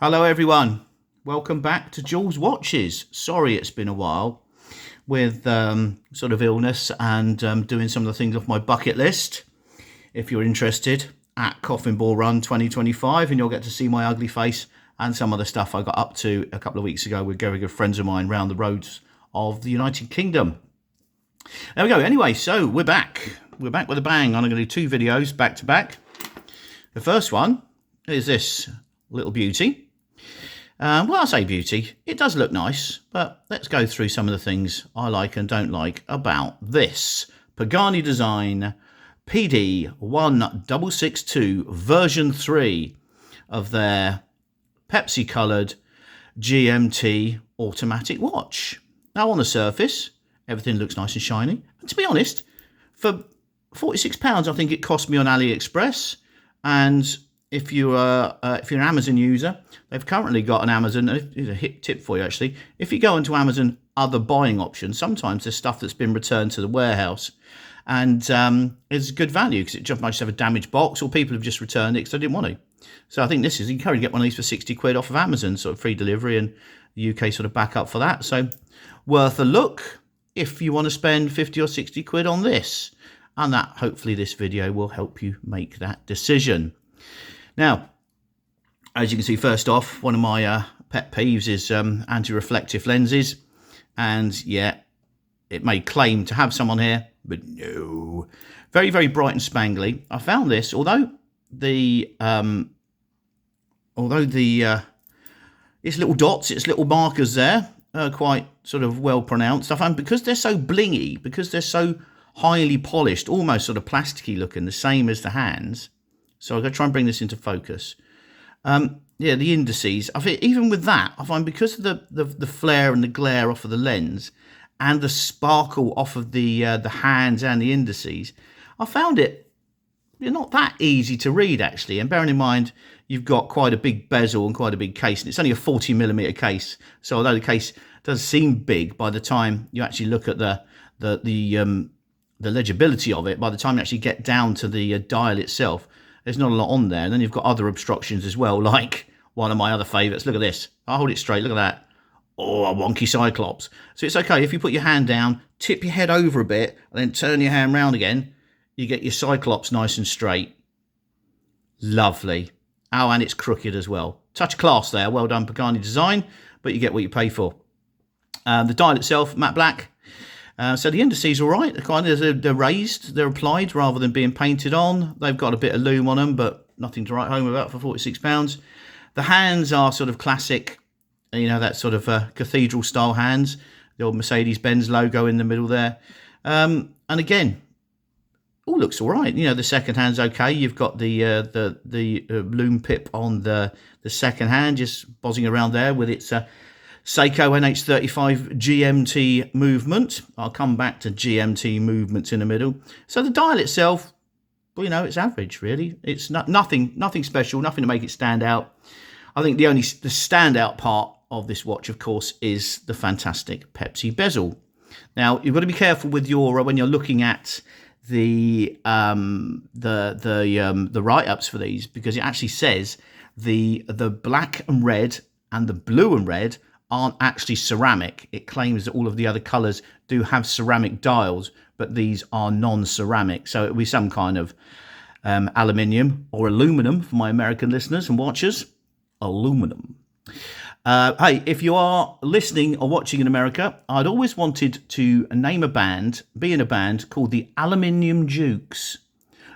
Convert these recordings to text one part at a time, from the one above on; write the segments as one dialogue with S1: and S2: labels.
S1: Hello everyone, welcome back to Jules Watches. Sorry it's been a while with sort of illness and doing some of the things off my bucket list. If you're interested, at Coffin Ball Run 2025, and you'll get to see my ugly face and some of the stuff I got up to a couple of weeks ago with very good friends of mine around the roads of the United Kingdom. There we go. Anyway, so we're back with a bang. I'm going to do two videos back to back. The first one is this little beauty. Well, I say beauty, it does look nice, but let's go through some of the things I like and don't like about this Pagani design PD1662 version 3 of their Pepsi coloured GMT automatic watch. Now on the surface, everything looks nice and shiny. And to be honest, for £46, I think it cost me on AliExpress. And if you're an Amazon user, they've currently got an Amazon. It's a hip tip for you actually. If you go into Amazon other buying options, sometimes there's stuff that's been returned to the warehouse, and it's good value because it just might have a damaged box, or people have just returned it because they didn't want to. So I think this is, you can currently get one of these for 60 quid off of Amazon, sort of free delivery, and the UK sort of back up for that. So worth a look if you want to spend 50 or 60 quid on this, and that hopefully this video will help you make that decision. Now, as you can see, first off, one of my pet peeves is anti-reflective lenses. And yeah, it may claim to have some on here, but no. Very, very bright and spangly. I found this, although its little dots, its little markers there are quite sort of well pronounced. I found because they're so blingy, because they're so highly polished, almost sort of plasticky looking, the same as the hands. So I'm going to try and bring this into focus. Yeah, the indices. I think even with that, I find because of the flare and the glare off of the lens and the sparkle off of the hands and the indices, I found it not that easy to read actually. And bearing in mind you've got quite a big bezel and quite a big case, and it's only a 40mm case. So although the case does seem big, by the time you actually look at the legibility of it, by the time you actually get down to the dial itself, there's not a lot on there. And then you've got other obstructions as well, like one of my other favourites. Look at this. I'll hold it straight. Look at that. Oh, a wonky cyclops. So it's okay if you put your hand down, tip your head over a bit, and then turn your hand round again. You get your cyclops nice and straight. Lovely. Oh, and it's crooked as well. Touch of class there. Well done, Pagani design. But you get what you pay for. The dial itself, matte black. So the indices are all right. They're raised, they're applied rather than being painted on. They've got a bit of lume on them, but nothing to write home about for £46. The hands are sort of classic, you know, that sort of cathedral style hands. The old Mercedes-Benz logo in the middle there. And again, all looks all right. You know, the second hand's okay. You've got the lume pip on the second hand, just buzzing around there with its Seiko NH35 GMT movement. I'll come back to GMT movements in the middle. So the dial itself, well, you know, it's average really. It's nothing special, nothing to make it stand out. I think the standout part of this watch, of course, is the fantastic Pepsi bezel. Now you've got to be careful with your when you're looking at the write-ups for these, because it actually says the black and red and the blue and red aren't actually ceramic. It claims that all of the other colours do have ceramic dials, but these are non-ceramic. So it'll be some kind of aluminium or aluminum for my American listeners and watchers. Aluminum. Hey, if you are listening or watching in America, I'd always wanted to name a band, be in a band called the Aluminium Dukes,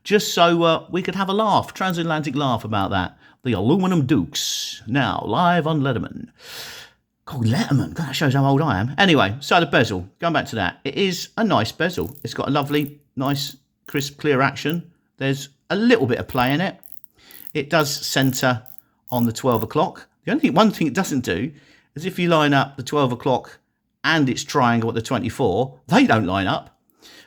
S1: just so we could have a laugh, transatlantic laugh about that. The Aluminum Dukes, now live on Letterman. God, Letterman, God, that shows how old I am. Anyway, so the bezel, going back to that, it is a nice bezel. It's got a lovely, nice, crisp, clear action. There's a little bit of play in it. It does centre on the 12 o'clock. The only one thing it doesn't do is if you line up the 12 o'clock and its triangle at the 24, they don't line up.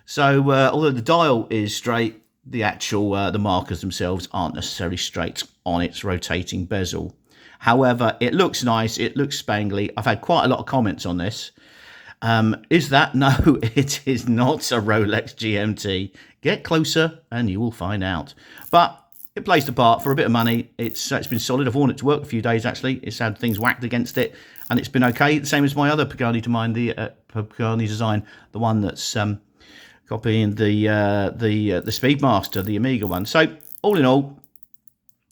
S1: So although the dial is straight, the actual the markers themselves aren't necessarily straight on its rotating bezel. However, it looks nice, it looks spangly. I've had quite a lot of comments on this. Is that? No, it is not a Rolex GMT. Get closer and you will find out. But it plays the part for a bit of money. It's been solid. I've worn it to work a few days, actually. It's had things whacked against it, and it's been okay. The same as my other Pagani design, the one that's copying the Speedmaster, the Amiga one. So all in all,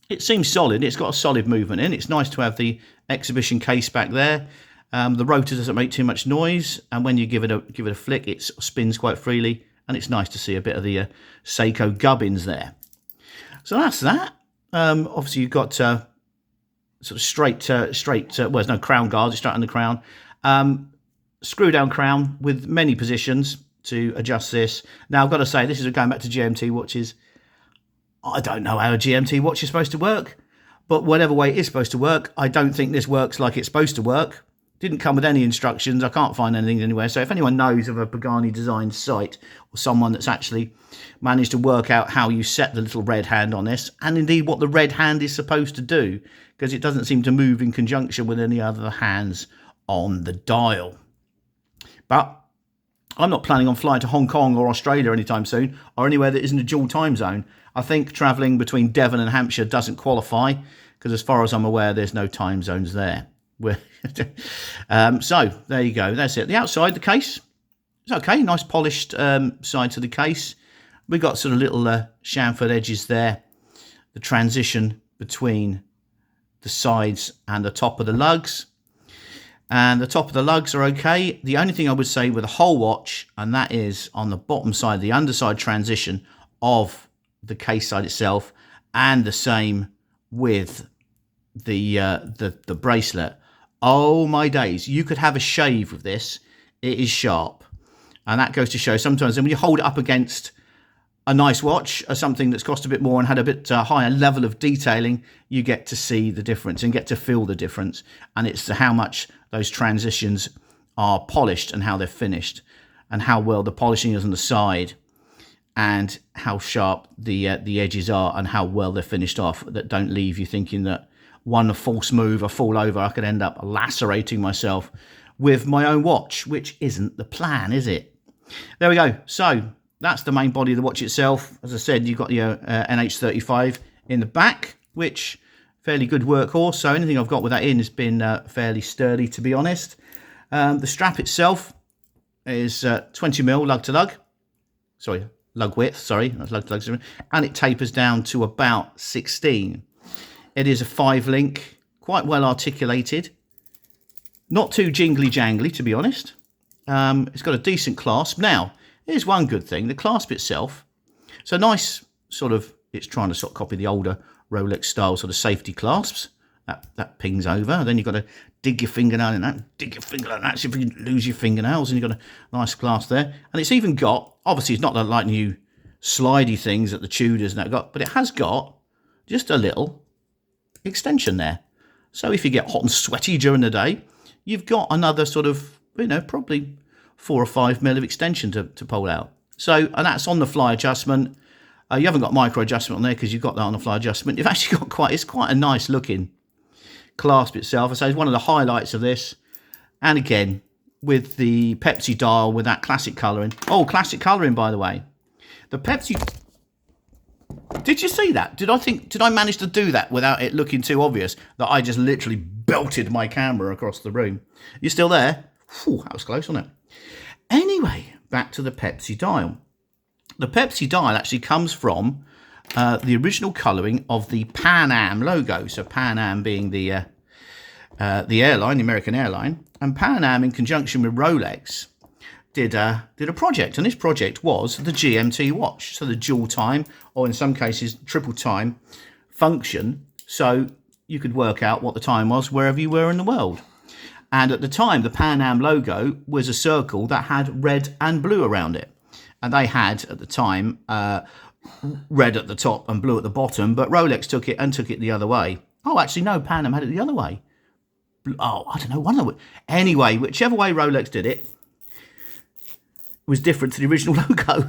S1: it seems solid. It's got a solid movement in. It's nice to have the exhibition case back there. The rotor doesn't make too much noise, and when you give it a flick, it spins quite freely, and it's nice to see a bit of the Seiko gubbins there. So that's that. Obviously, you've got sort of straight. Well, there's no crown guards. It's straight on the crown. Screw down crown with many positions to adjust this. Now, I've got to say, this is going back to GMT watches. I don't know how a GMT watch is supposed to work, but whatever way it is supposed to work, I don't think this works like it's supposed to work. Didn't come with any instructions. I can't find anything anywhere. So if anyone knows of a Pagani design site or someone that's actually managed to work out how you set the little red hand on this, and indeed what the red hand is supposed to do, because it doesn't seem to move in conjunction with any other hands on the dial. But I'm not planning on flying to Hong Kong or Australia anytime soon, or anywhere that isn't a dual time zone. I think travelling between Devon and Hampshire doesn't qualify, because as far as I'm aware, there's no time zones there. So there you go. That's it. The outside, the case, it's okay. Nice polished side to the case. We got sort of little chamfered edges there. The transition between the sides and the top of the lugs. And the top of the lugs are okay. The only thing I would say with the whole watch, and that is on the bottom side, the underside transition of the case side itself, and the same with the bracelet. Oh my days, you could have a shave with this. It is sharp. And that goes to show sometimes when you hold it up against a nice watch or something that's cost a bit more and had a bit higher level of detailing, you get to see the difference and get to feel the difference. And it's how much those transitions are polished and how they're finished, and how well the polishing is on the side, and how sharp the edges are, and how well they're finished off, that don't leave you thinking that one false move or fall over, I could end up lacerating myself with my own watch, which isn't the plan, is it? There we go. So that's the main body of the watch itself. As I said, you've got your NH35 in the back, which fairly good workhorse. So anything I've got with that in has been fairly sturdy, to be honest. The strap itself is 20mm lug to lug. Sorry, lug width. Sorry, that's lug to lug. And it tapers down to about 16. It is a 5-link, quite well articulated. Not too jingly-jangly, to be honest. It's got a decent clasp. Now, here's one good thing. The clasp itself, so nice sort of, it's trying to sort of copy the older Rolex style sort of safety clasps. That pings over. Then you've got to dig your fingernail in that, dig your fingernail in that, so if you lose your fingernails, and you've got a nice clasp there. And it's even got, obviously it's not like new slidey things that the Tudors and that got, but it has got just a little extension there. So if you get hot and sweaty during the day, you've got another sort of, probably 4 or 5mm of extension to pull out. So, and that's on the fly adjustment. You haven't got micro adjustment on there because you've got that on the fly adjustment. You've actually got it's quite a nice looking clasp itself. I say it's one of the highlights of this. And again, with the Pepsi dial with that classic colouring. Oh, classic colouring, by the way. The Pepsi... Did you see that? Did I manage to do that without it looking too obvious that I just literally belted my camera across the room? You still there? Whew, that was close, wasn't it? Anyway, back to the Pepsi dial. The Pepsi dial actually comes from the original colouring of the Pan Am logo. So Pan Am being the airline, the American airline, and Pan Am in conjunction with Rolex did a project, and this project was the GMT watch, so the dual time, or in some cases triple time function, so you could work out what the time was wherever you were in the world. And at the time, the Pan Am logo was a circle that had red and blue around it, and they had at the time red at the top and blue at the bottom, but Rolex took it the other way. Oh, actually no, Pan Am had it the other way. Oh, I don't know, one of them. Anyway, whichever way Rolex did it was different to the original logo.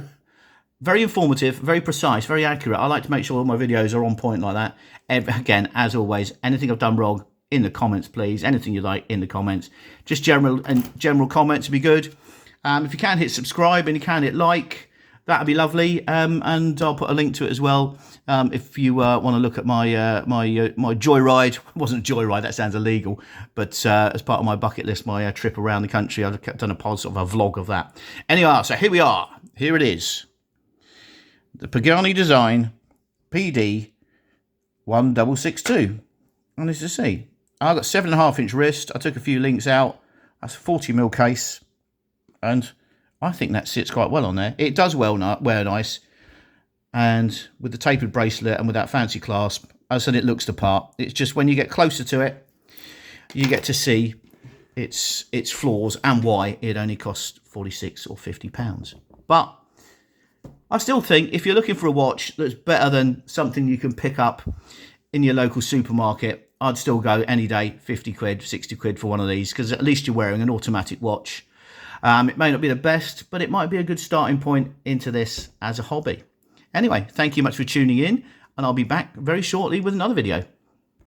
S1: Very informative, very precise, very accurate. I like to make sure all my videos are on point like that. Again, as always, anything I've done wrong, in the comments, please. Anything you like, in the comments. Just general comments would be good. If you can hit subscribe and you can hit like, that'd be lovely. And I'll put a link to it as well. If you want to look at my my joyride. It wasn't a joyride, that sounds illegal, but as part of my bucket list, my trip around the country, I've done a sort of a vlog of that. Anyway, so here we are. Here it is. The Pagani design PD1662. And as you see, I've got 7.5-inch wrist. I took a few links out. That's a 40mm case. And I think that sits quite well on there. It does wear nice. And with the tapered bracelet and with that fancy clasp, as I said, it looks the part. It's just when you get closer to it, you get to see its flaws and why it only costs £46 or £50. But I still think if you're looking for a watch that's better than something you can pick up in your local supermarket, I'd still go any day, 50 quid, 60 quid for one of these, because at least you're wearing an automatic watch. It may not be the best, but it might be a good starting point into this as a hobby. Anyway, thank you much for tuning in, and I'll be back very shortly with another video.